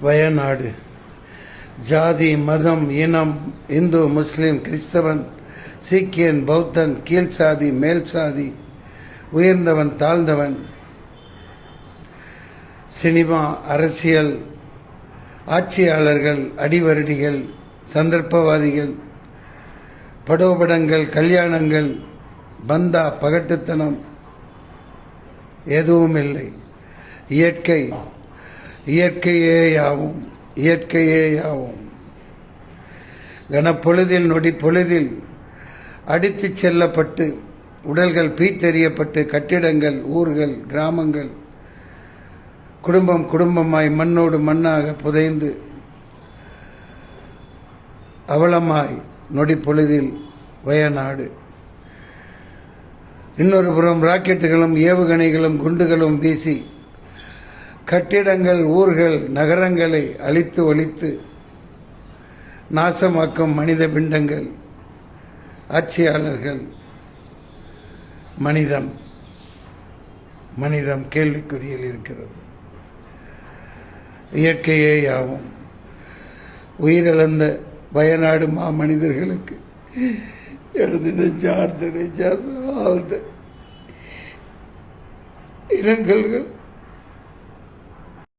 வயநாடு. ஜாதி, மதம், இனம், இந்து, முஸ்லிம், கிறிஸ்தவன், சீக்கியன், பௌத்தன், கீழ் சாதி, மேல் சாதி, உயர்ந்தவன், தாழ்ந்தவன், சினிமா, அரசியல், ஆட்சியாளர்கள், அடிவருடிகள், சந்தர்ப்பவாதிகள், படோபடங்கள், கல்யாணங்கள், பந்தா, பகட்டுத்தனம் எதுவும் இல்லை. இயற்கை, இயற்கையேயாவும், இயற்கையேயாவும். கனப்பொழுதில், நொடி பொழுதில் அடித்து செல்லப்பட்டு, உடல்கள் பீத்தெறியப்பட்டு, கட்டிடங்கள், ஊர்கள், கிராமங்கள், குடும்பம் குடும்பமாய் மண்ணோடு மண்ணாக புதைந்து அவலமாய் நொடி பொழுதில் வயநாடு. இன்னொரு புறம் ராக்கெட்டுகளும் ஏவுகணைகளும் குண்டுகளும் வீசி கட்டிடங்கள், ஊர்கள், நகரங்களை அழித்து ஒழித்து நாசமாக்கும் மனித பிண்டங்கள், ஆட்சியாளர்கள். மனிதம் கேள்விக்குறியில் இருக்கிறது. இயற்கையே யாவும். உயிரிழந்த வயநாடு மாமனிதர்களுக்கு எனது நெஞ்சார்ந்த ஆழ்ந்த இரங்கல்கள்.